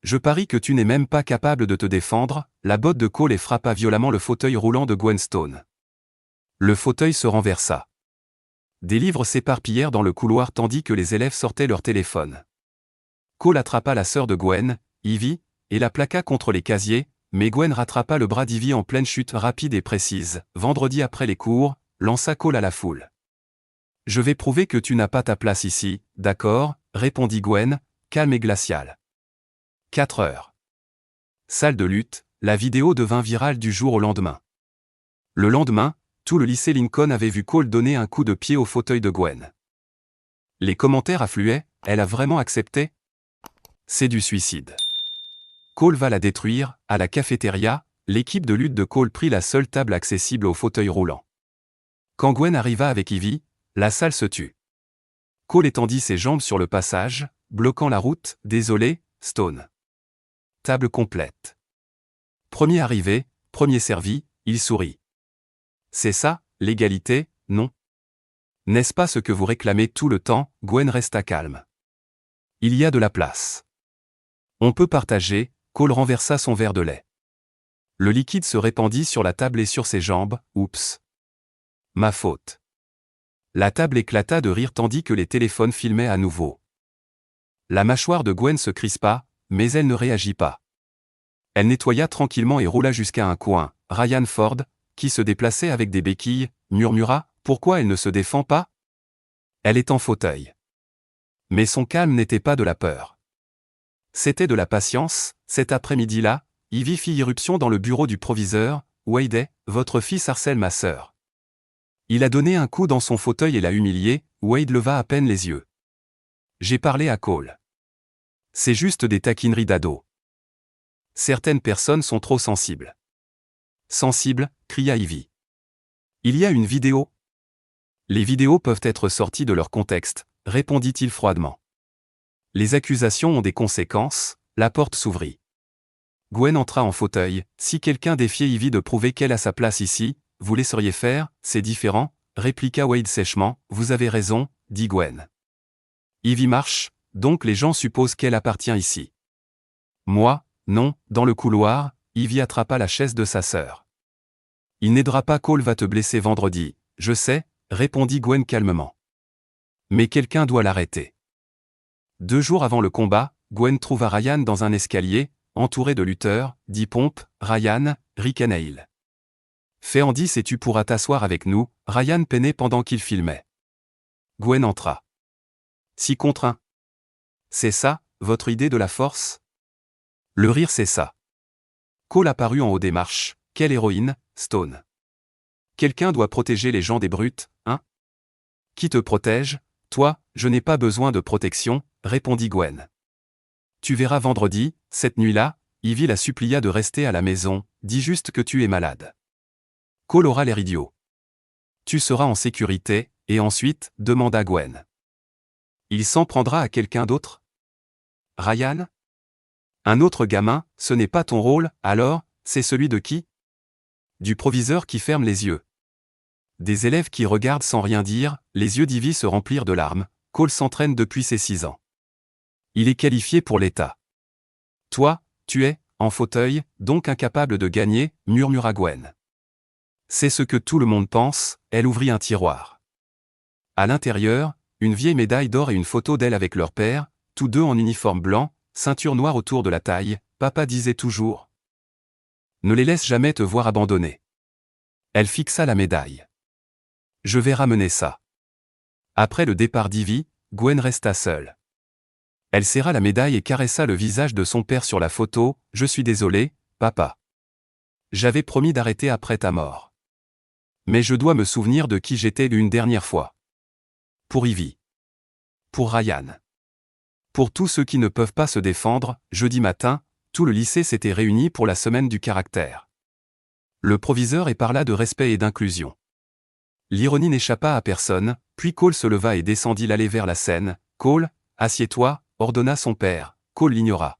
Je parie que tu n'es même pas capable de te défendre, la botte de Cole et frappa violemment le fauteuil roulant de Gwen Stone. Le fauteuil se renversa. Des livres s'éparpillèrent dans le couloir tandis que les élèves sortaient leur téléphone. Cole attrapa la sœur de Gwen, Ivy, et la plaqua contre les casiers, mais Gwen rattrapa le bras d'Ivy en pleine chute rapide et précise. Vendredi après les cours, lança Cole à la foule. Je vais prouver que tu n'as pas ta place ici, d'accord, répondit Gwen, calme et glaciale. 4 heures. Salle de lutte, la vidéo devint virale du jour au lendemain. Le lendemain, tout le lycée Lincoln avait vu Cole donner un coup de pied au fauteuil de Gwen. Les commentaires affluaient, elle a vraiment accepté ? C'est du suicide. Cole va la détruire. À la cafétéria, l'équipe de lutte de Cole prit la seule table accessible au fauteuil roulant. Quand Gwen arriva avec Ivy, la salle se tut. Cole étendit ses jambes sur le passage, bloquant la route. Désolé, Stone. Table complète. Premier arrivé, premier servi, il sourit. C'est ça, l'égalité, non ? N'est-ce pas ce que vous réclamez tout le temps ? Gwen resta calme. Il y a de la place. On peut partager. Cole renversa son verre de lait. Le liquide se répandit sur la table et sur ses jambes. Oups. Ma faute. La table éclata de rire tandis que les téléphones filmaient à nouveau. La mâchoire de Gwen se crispa, mais elle ne réagit pas. Elle nettoya tranquillement et roula jusqu'à un coin. Ryan Ford, qui se déplaçait avec des béquilles, murmura « Pourquoi elle ne se défend pas ? Elle est en fauteuil. » Mais son calme n'était pas de la peur. C'était de la patience. Cet après-midi-là, Ivy fit irruption dans le bureau du proviseur. « Wade, votre fils harcèle ma sœur. Il a donné un coup dans son fauteuil et l'a humiliée. » Wade leva à peine les yeux. « J'ai parlé à Cole. C'est juste des taquineries d'ado. Certaines personnes sont trop sensibles. » « Sensibles » cria Ivy. « Il y a une vidéo. » « Les vidéos peuvent être sorties de leur contexte, » répondit-il froidement. « Les accusations ont des conséquences. » La porte s'ouvrit. Gwen entra en fauteuil. « Si quelqu'un défiait Ivy de prouver qu'elle a sa place ici, vous laisseriez faire, c'est différent, » répliqua Wade sèchement. « Vous avez raison, » dit Gwen. « Ivy marche, donc les gens supposent qu'elle appartient ici. » « Moi, non. » Dans le couloir, Ivy attrapa la chaise de sa sœur. « Il n'aidera pas, Cole va te blesser vendredi. » « Je sais, » répondit Gwen calmement. « Mais quelqu'un doit l'arrêter. » 2 jours avant le combat, Gwen trouva Ryan dans un escalier, entouré de lutteurs. « Dis pompe, Ryan » ricana-t-il. « Fais en 10 et tu pourras t'asseoir avec nous. » Ryan peinait pendant qu'il filmait. Gwen entra. « 6 contre 1. C'est ça, votre idée de la force ? » Le rire cessa. Cole apparut en haut des marches. « Quelle héroïne, Stone. Quelqu'un doit protéger les gens des brutes, hein ? Qui te protège ? Toi, je n'ai pas besoin de protection, répondit Gwen. Tu verras vendredi. » Cette nuit-là, Ivy la supplia de rester à la maison. Dis juste que tu es malade. Cole aura l'air idiot. Tu seras en sécurité, et ensuite, demanda Gwen. Il s'en prendra à quelqu'un d'autre ? Ryan ? Un autre gamin, ce n'est pas ton rôle, alors, c'est celui de qui ? Du proviseur qui ferme les yeux. Des élèves qui regardent sans rien dire. Les yeux d'Ivy se remplirent de larmes. Cole s'entraîne depuis ses 6 ans. Il est qualifié pour l'État. Toi, tu es, en fauteuil, donc incapable de gagner, murmura Gwen. C'est ce que tout le monde pense. Elle ouvrit un tiroir. À l'intérieur, une vieille médaille d'or et une photo d'elle avec leur père, tous deux en uniforme blanc, ceinture noire autour de la taille. Papa disait toujours. Ne les laisse jamais te voir abandonner. Elle fixa la médaille. Je vais ramener ça. Après le départ d'Ivy, Gwen resta seule. Elle serra la médaille et caressa le visage de son père sur la photo. Je suis désolé, papa. J'avais promis d'arrêter après ta mort. Mais je dois me souvenir de qui j'étais une dernière fois. Pour Ivy. Pour Ryan. Pour tous ceux qui ne peuvent pas se défendre. Jeudi matin, tout le lycée s'était réuni pour la semaine du caractère. Le proviseur parla de respect et d'inclusion. L'ironie n'échappa à personne, puis Cole se leva et descendit l'allée vers la scène. « Cole, assieds-toi » ordonna son père. Cole l'ignora.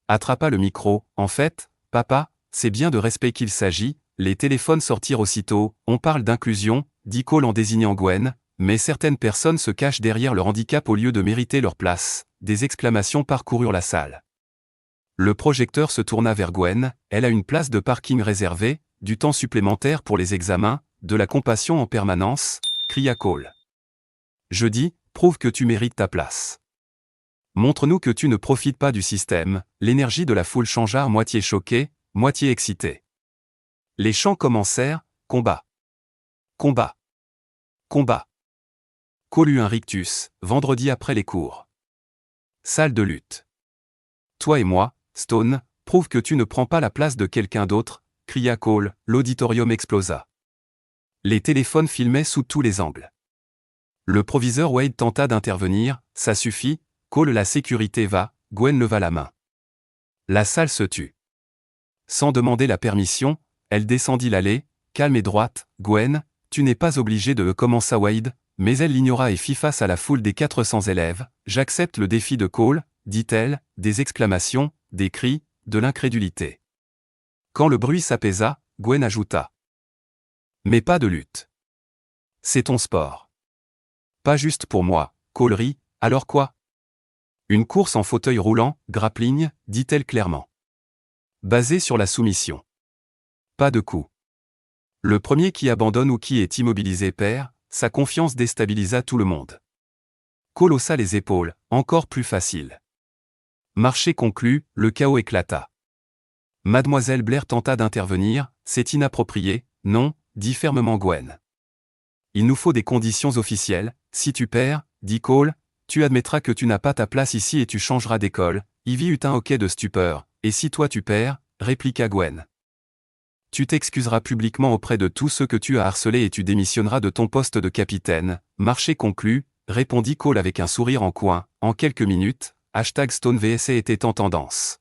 Attrapa le micro. « En fait, papa, c'est bien de respect qu'il s'agit. » Les téléphones sortirent aussitôt. « On parle d'inclusion » dit Cole en désignant Gwen, mais certaines personnes se cachent derrière leur handicap au lieu de mériter leur place. Des exclamations parcoururent la salle. Le projecteur se tourna vers Gwen, elle a une place de parking réservée, du temps supplémentaire pour les examens, de la compassion en permanence, cria Cole. Je dis, prouve que tu mérites ta place. Montre-nous que tu ne profites pas du système. L'énergie de la foule changea, moitié choquée, moitié excitée. Les chants commencèrent, combat. Combat. Combat. Cole eut un rictus, vendredi après les cours. Salle de lutte. Toi et moi, Stone, prouve que tu ne prends pas la place de quelqu'un d'autre, cria Cole, l'auditorium explosa. Les téléphones filmaient sous tous les angles. Le proviseur Wade tenta d'intervenir, ça suffit, Cole, la sécurité va, Gwen leva la main. La salle se tut. Sans demander la permission, elle descendit l'allée, calme et droite, Gwen, tu n'es pas obligée de commença Wade, mais elle l'ignora et fit face à la foule des 400 élèves, j'accepte le défi de Cole, dit-elle, des exclamations, des cris, de l'incrédulité. Quand le bruit s'apaisa, Gwen ajouta. Mais pas de lutte. C'est ton sport. Pas juste pour moi, Cole rit, alors quoi? Une course en fauteuil roulant, grappling, dit-elle clairement. Basée sur la soumission. Pas de coup. Le premier qui abandonne ou qui est immobilisé perd, sa confiance déstabilisa tout le monde. Cole haussa les épaules, encore plus facile. Marché conclu, le chaos éclata. Mademoiselle Blair tenta d'intervenir, c'est inapproprié, non, dit fermement Gwen. Il nous faut des conditions officielles, si tu perds, dit Cole, tu admettras que tu n'as pas ta place ici et tu changeras d'école. Ivy eut un hoquet de stupeur, et si toi tu perds, répliqua Gwen. Tu t'excuseras publiquement auprès de tous ceux que tu as harcelés et tu démissionneras de ton poste de capitaine. Marché conclu, répondit Cole avec un sourire en coin. En quelques minutes, #StoneVSA était en tendance.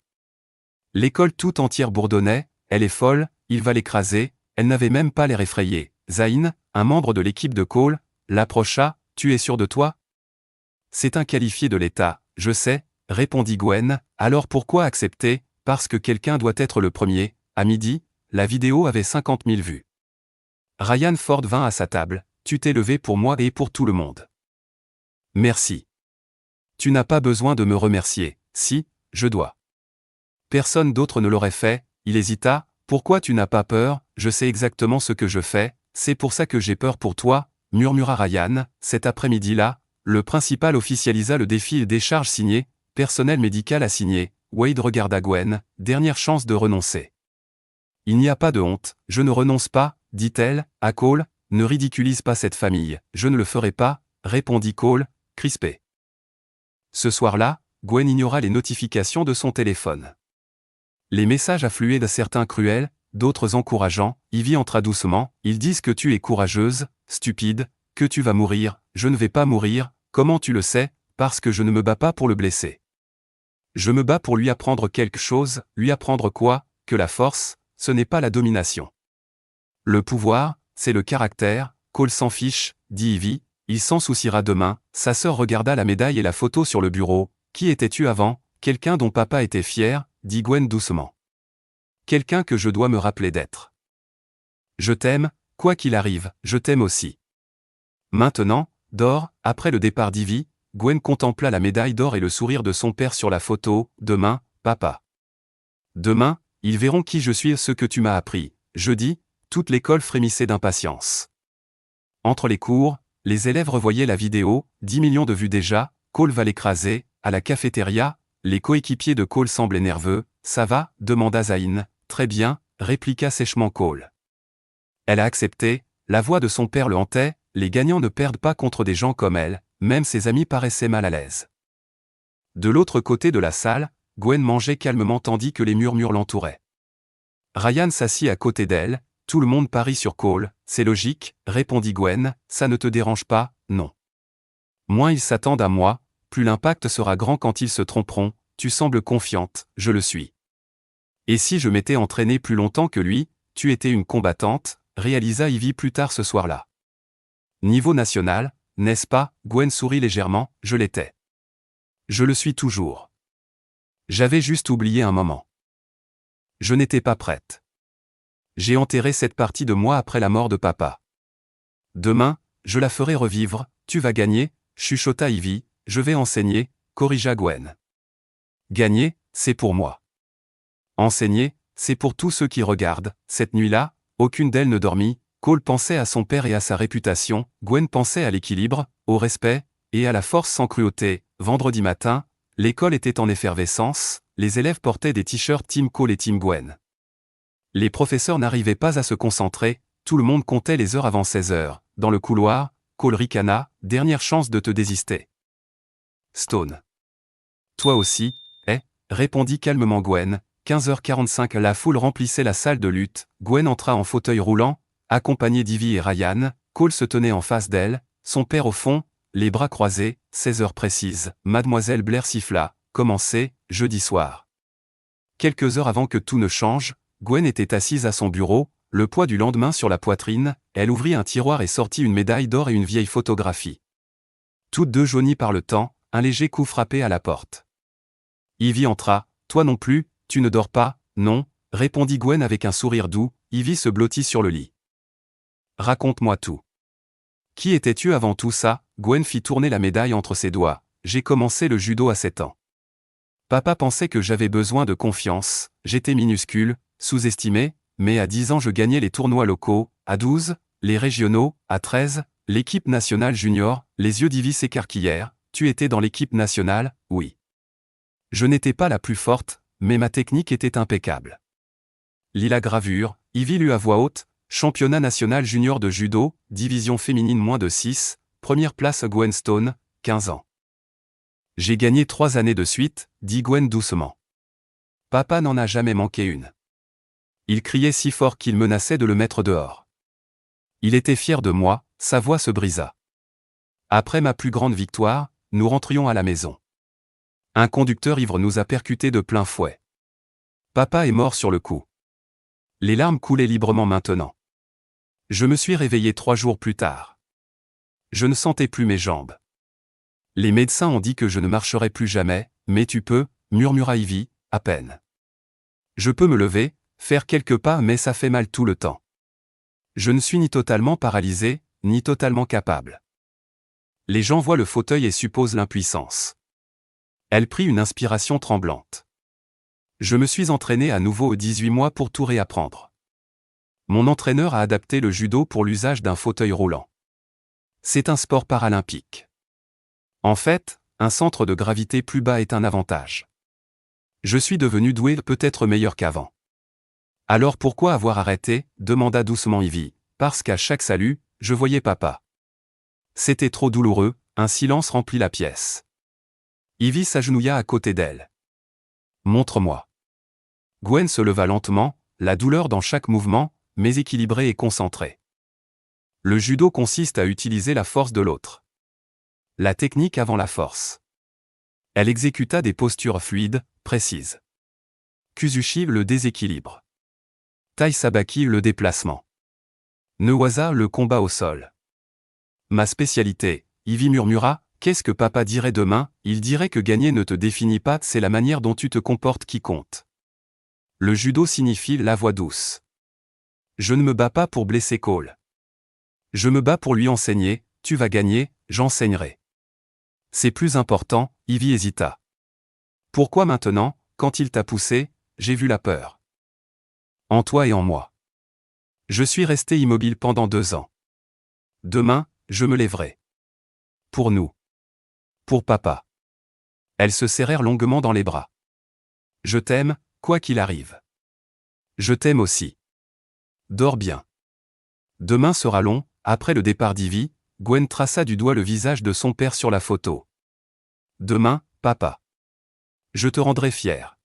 L'école tout entière bourdonnait, elle est folle, il va l'écraser, elle n'avait même pas l'air effrayée. Zayn, un membre de l'équipe de Cole, l'approcha, tu es sûr de toi? C'est un qualifié de l'État, je sais, répondit Gwen, alors pourquoi accepter? Parce que quelqu'un doit être le premier. À midi, la vidéo avait 50 000 vues. Ryan Ford vint à sa table, tu t'es levé pour moi et pour tout le monde. Merci. Tu n'as pas besoin de me remercier, si, je dois. Personne d'autre ne l'aurait fait, il hésita, pourquoi tu n'as pas peur? Je sais exactement ce que je fais, c'est pour ça que j'ai peur pour toi, murmura Ryan. Cet après-midi-là, le principal officialisa le défi et décharge signé, personnel médical assigné. Wade regarda Gwen, dernière chance de renoncer. Il n'y a pas de honte, je ne renonce pas, dit-elle, à Cole, ne ridiculise pas cette famille, je ne le ferai pas, répondit Cole, crispé. Ce soir-là, Gwen ignora les notifications de son téléphone. Les messages affluaient de certains cruels, d'autres encourageants. Ivy entra doucement, ils disent que tu es courageuse, stupide, que tu vas mourir, je ne vais pas mourir, comment tu le sais? Parce que je ne me bats pas pour le blesser. Je me bats pour lui apprendre quelque chose, lui apprendre quoi? Que la force, ce n'est pas la domination. Le pouvoir, c'est le caractère. Cole s'en fiche, dit Ivy, il s'en souciera demain. Sa sœur regarda la médaille et la photo sur le bureau. Qui étais-tu avant? Quelqu'un dont papa était fier, dit Gwen doucement. Quelqu'un que je dois me rappeler d'être. Je t'aime, quoi qu'il arrive, je t'aime aussi. Maintenant, d'or, après le départ d'Ivy, Gwen contempla la médaille d'or et le sourire de son père sur la photo. Demain, papa. Demain, ils verront qui je suis et ce que tu m'as appris. Jeudi, toute l'école frémissait d'impatience. Entre les cours, les élèves revoyaient la vidéo, 10 millions de vues déjà, Cole va l'écraser. À la cafétéria, les coéquipiers de Cole semblaient nerveux. Ça va? Demanda Zayn. Très bien, répliqua sèchement Cole. Elle a accepté, la voix de son père le hantait, les gagnants ne perdent pas contre des gens comme elle, même ses amis paraissaient mal à l'aise. De l'autre côté de la salle, Gwen mangeait calmement tandis que les murmures l'entouraient. Ryan s'assit à côté d'elle, tout le monde parie sur Cole, c'est logique, répondit Gwen, ça ne te dérange pas, non. Moins ils s'attendent à moi, plus l'impact sera grand quand ils se tromperont, tu sembles confiante, je le suis. Et si je m'étais entraînée plus longtemps que lui, tu étais une combattante, réalisa Ivy plus tard ce soir-là. Niveau national, n'est-ce pas? Gwen sourit légèrement, je l'étais. Je le suis toujours. J'avais juste oublié un moment. Je n'étais pas prête. J'ai enterré cette partie de moi après la mort de papa. Demain, je la ferai revivre, tu vas gagner, chuchota Ivy, je vais enseigner, corrigea Gwen. Gagner, c'est pour moi. Enseigner, c'est pour tous ceux qui regardent. Cette nuit-là, aucune d'elles ne dormit. Cole pensait à son père et à sa réputation, Gwen pensait à l'équilibre, au respect, et à la force sans cruauté. Vendredi matin, l'école était en effervescence, les élèves portaient des t-shirts Team Cole et Team Gwen. Les professeurs n'arrivaient pas à se concentrer, tout le monde comptait les heures avant 16 heures. Dans le couloir, Cole ricana, dernière chance de te désister. Stone. Toi aussi, répondit calmement Gwen. 15h45, la foule remplissait la salle de lutte. Gwen entra en fauteuil roulant, accompagnée d'Ivy et Ryan. Cole se tenait en face d'elle, son père au fond, les bras croisés. 16 heures précises, Mademoiselle Blair siffla. Commencez, jeudi soir. Quelques heures avant que tout ne change, Gwen était assise à son bureau, le poids du lendemain sur la poitrine. Elle ouvrit un tiroir et sortit une médaille d'or et une vieille photographie. Toutes deux jaunies par le temps, un léger coup frappé à la porte. Ivy entra. Toi non plus, tu ne dors pas, non, répondit Gwen avec un sourire doux. Ivy se blottit sur le lit. Raconte-moi tout. Qui étais-tu avant tout ça? Gwen fit tourner la médaille entre ses doigts. J'ai commencé le judo à 7 ans. Papa pensait que j'avais besoin de confiance, j'étais minuscule, sous-estimé, mais à 10 ans je gagnais les tournois locaux, à 12, les régionaux, à 13, l'équipe nationale junior. Les yeux d'Ivy s'écarquillèrent. Tu étais dans l'équipe nationale, oui. Je n'étais pas la plus forte, mais ma technique était impeccable. Lis la gravure. Ivy lut à voix haute. Championnat national junior de judo, division féminine moins de 6, première place Gwen Stone, 15 ans. J'ai gagné 3 années de suite, dit Gwen doucement. Papa n'en a jamais manqué une. Il criait si fort qu'il menaçait de le mettre dehors. Il était fier de moi, sa voix se brisa. Après ma plus grande victoire, nous rentrions à la maison. Un conducteur ivre nous a percutés de plein fouet. Papa est mort sur le coup. Les larmes coulaient librement maintenant. Je me suis réveillé 3 jours plus tard. Je ne sentais plus mes jambes. Les médecins ont dit que je ne marcherais plus jamais, mais tu peux, murmura Ivy, à peine. Je peux me lever, faire quelques pas, mais ça fait mal tout le temps. Je ne suis ni totalement paralysé, ni totalement capable. Les gens voient le fauteuil et supposent l'impuissance. Elle prit une inspiration tremblante. Je me suis entraîné à nouveau aux 18 mois pour tout réapprendre. Mon entraîneur a adapté le judo pour l'usage d'un fauteuil roulant. C'est un sport paralympique. En fait, un centre de gravité plus bas est un avantage. Je suis devenu doué, peut-être meilleur qu'avant. Alors pourquoi avoir arrêté? Demanda doucement Ivy. Parce qu'à chaque salut, je voyais papa. C'était trop douloureux, un silence remplit la pièce. Ivy s'agenouilla à côté d'elle. Montre-moi. Gwen se leva lentement, la douleur dans chaque mouvement, mais équilibrée et concentrée. Le judo consiste à utiliser la force de l'autre. La technique avant la force. Elle exécuta des postures fluides, précises. Kuzushi le déséquilibre. Tai Sabaki le déplacement. Newaza le combat au sol. Ma spécialité, Ivy murmura. Qu'est-ce que papa dirait demain? Il dirait que gagner ne te définit pas, c'est la manière dont tu te comportes qui compte. Le judo signifie la voix douce. Je ne me bats pas pour blesser Cole. Je me bats pour lui enseigner. Tu vas gagner, j'enseignerai. C'est plus important. Ivy hésita. Pourquoi maintenant? Quand il t'a poussé, j'ai vu la peur. En toi et en moi. Je suis resté immobile pendant 2 ans. Demain, je me lèverai. Pour nous. Pour papa. Elles se serrèrent longuement dans les bras. Je t'aime, quoi qu'il arrive. Je t'aime aussi. Dors bien. Demain sera long. Après le départ d'Ivy, Gwen traça du doigt le visage de son père sur la photo. Demain, papa. Je te rendrai fier.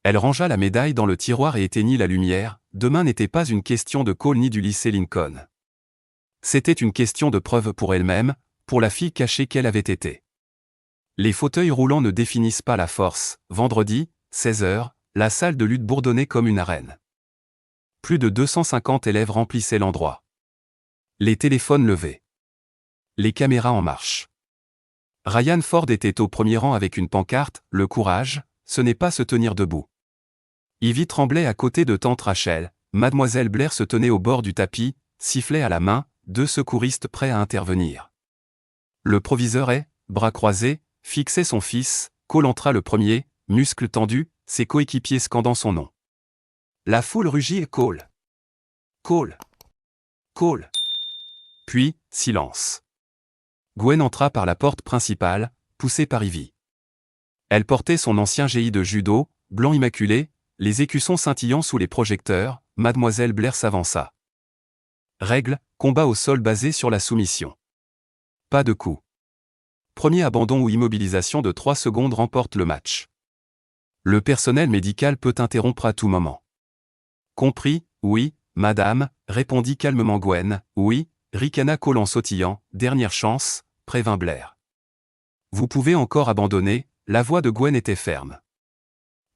Elle rangea la médaille dans le tiroir et éteignit la lumière. Demain n'était pas une question de Cole ni du lycée Lincoln. C'était une question de preuve pour elle-même, pour la fille cachée qu'elle avait été. Les fauteuils roulants ne définissent pas la force. Vendredi, 16 heures, la salle de lutte bourdonnait comme une arène. Plus de 250 élèves remplissaient l'endroit. Les téléphones levés. Les caméras en marche. Ryan Ford était au premier rang avec une pancarte. Le courage, ce n'est pas se tenir debout. Ivy tremblait à côté de tante Rachel. Mademoiselle Blair se tenait au bord du tapis, sifflet à la main, 2 secouristes prêts à intervenir. Le proviseur bras croisés, fixait son fils. Cole entra le premier. muscles tendus, ses coéquipiers scandant son nom. La foule rugit et Cole. Cole. Cole. Puis, silence. Gwen entra par la porte principale, poussée par Ivy. Elle portait son ancien GI de judo, blanc immaculé, les écussons scintillant sous les projecteurs. Mademoiselle Blair s'avança. Règle, combat au sol basé sur la soumission. Pas de coup. Premier abandon ou immobilisation de 3 secondes remporte le match. Le personnel médical peut interrompre à tout moment. Compris, oui, madame, répondit calmement Gwen. Oui, ricana Cole en sautillant. Dernière chance, prévint Blair. Vous pouvez encore abandonner, la voix de Gwen était ferme.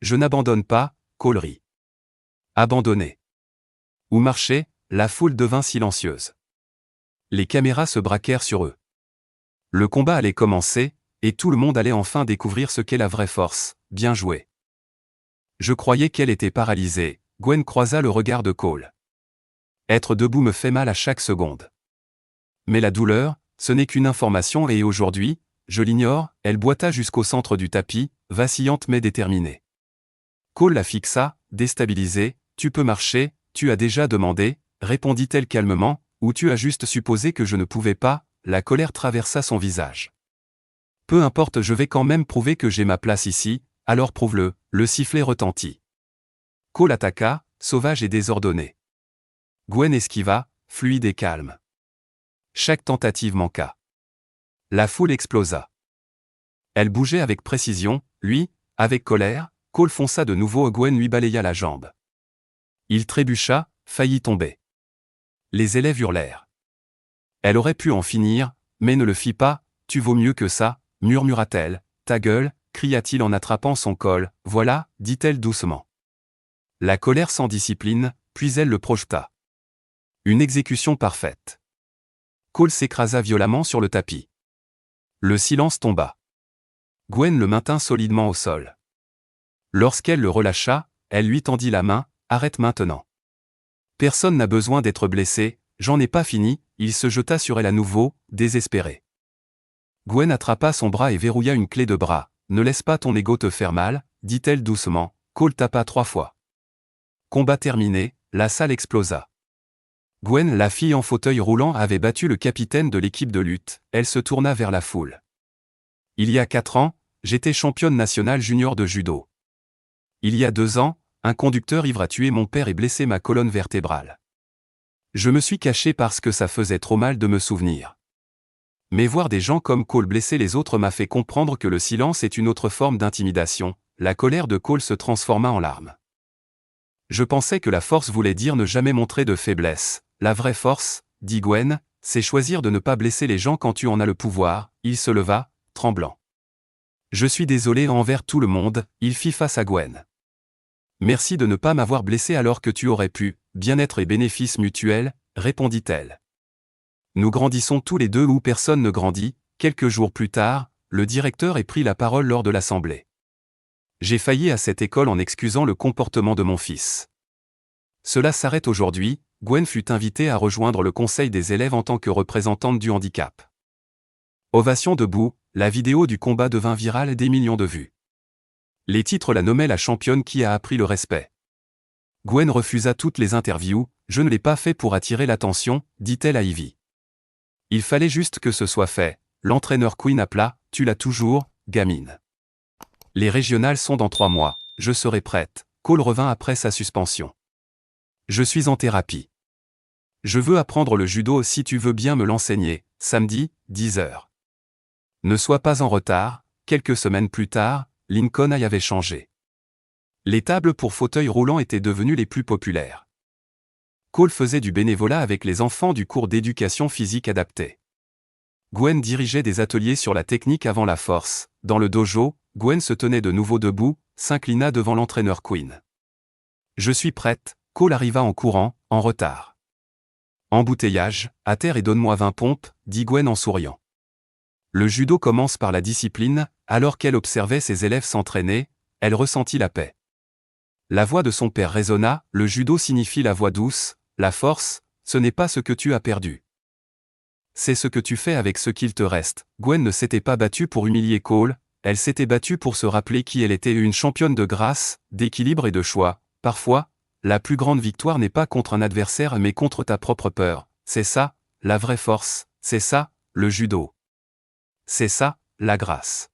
Je n'abandonne pas, Cole rit. Abandonner. Ou marcher, la foule devint silencieuse. Les caméras se braquèrent sur eux. Le combat allait commencer, et tout le monde allait enfin découvrir ce qu'est la vraie force. Bien joué. Je croyais qu'elle était paralysée. Gwen croisa le regard de Cole. Être debout me fait mal à chaque seconde. Mais la douleur, ce n'est qu'une information et aujourd'hui, je l'ignore. Elle boita jusqu'au centre du tapis, vacillante mais déterminée. Cole la fixa, déstabilisée. Tu peux marcher, tu as déjà demandé, répondit-elle calmement, ou tu as juste supposé que je ne pouvais pas. La colère traversa son visage. Peu importe, je vais quand même prouver que j'ai ma place ici, alors prouve-le. Le sifflet retentit. Cole attaqua, sauvage et désordonné. Gwen esquiva, fluide et calme. Chaque tentative manqua. La foule explosa. Elle bougeait avec précision, lui, avec colère. Cole fonça de nouveau, Gwen lui balaya la jambe. Il trébucha, faillit tomber. Les élèves hurlèrent. Elle aurait pu en finir, mais ne le fit pas. Tu vaux mieux que ça, murmura-t-elle. Ta gueule, cria-t-il en attrapant son col. Voilà, dit-elle doucement. La colère sans discipline, puis elle le projeta. Une exécution parfaite. Cole s'écrasa violemment sur le tapis. Le silence tomba. Gwen le maintint solidement au sol. Lorsqu'elle le relâcha, elle lui tendit la main. Arrête maintenant. Personne n'a besoin d'être blessé, j'en ai pas fini. Il se jeta sur elle à nouveau, désespéré. Gwen attrapa son bras et verrouilla une clé de bras. Ne laisse pas ton ego te faire mal, dit-elle doucement. Cole tapa 3 fois. Combat terminé, la salle explosa. Gwen, la fille en fauteuil roulant, avait battu le capitaine de l'équipe de lutte. Elle se tourna vers la foule. Il y a 4 ans, j'étais championne nationale junior de judo. Il y a 2 ans, un conducteur ivre a tué mon père et blessé ma colonne vertébrale. Je me suis caché parce que ça faisait trop mal de me souvenir. Mais voir des gens comme Cole blesser les autres m'a fait comprendre que le silence est une autre forme d'intimidation. La colère de Cole se transforma en larmes. Je pensais que la force voulait dire ne jamais montrer de faiblesse. La vraie force, dit Gwen, c'est choisir de ne pas blesser les gens quand tu en as le pouvoir. Il se leva, tremblant. Je suis désolé envers tout le monde, il fit face à Gwen. Merci de ne pas m'avoir blessé alors que tu aurais pu. Bien-être et bénéfices mutuels, répondit-elle. Nous grandissons tous les deux ou personne ne grandit. Quelques jours plus tard, le directeur ait pris la parole lors de l'assemblée. J'ai failli à cette école en excusant le comportement de mon fils. Cela s'arrête aujourd'hui. Gwen fut invitée à rejoindre le conseil des élèves en tant que représentante du handicap. Ovation debout, la vidéo du combat devint virale et des millions de vues. Les titres la nommaient la championne qui a appris le respect. Gwen refusa toutes les interviews. Je ne l'ai pas fait pour attirer l'attention, dit-elle à Ivy. Il fallait juste que ce soit fait. L'entraîneur Quinn appela. Tu l'as toujours, gamine. Les régionales sont dans 3 mois. Je serai prête. Cole revint après sa suspension. Je suis en thérapie. Je veux apprendre le judo si tu veux bien me l'enseigner. Samedi, 10h. Ne sois pas en retard. Quelques semaines plus tard, Lincoln y avait changé. Les tables pour fauteuils roulants étaient devenues les plus populaires. Cole faisait du bénévolat avec les enfants du cours d'éducation physique adaptée. Gwen dirigeait des ateliers sur la technique avant la force. Dans le dojo, Gwen se tenait de nouveau debout, s'inclina devant l'entraîneur Quinn. Je suis prête. Cole arriva en courant, en retard. Embouteillage, à terre et donne-moi 20 pompes, dit Gwen en souriant. Le judo commence par la discipline. Alors qu'elle observait ses élèves s'entraîner, elle ressentit la paix. La voix de son père résonna. Le judo signifie la voix douce. La force, ce n'est pas ce que tu as perdu. C'est ce que tu fais avec ce qu'il te reste. Gwen ne s'était pas battue pour humilier Cole. Elle s'était battue pour se rappeler qui elle était, une championne de grâce, d'équilibre et de choix. Parfois, la plus grande victoire n'est pas contre un adversaire mais contre ta propre peur. C'est ça, la vraie force, c'est ça, le judo. C'est ça, la grâce.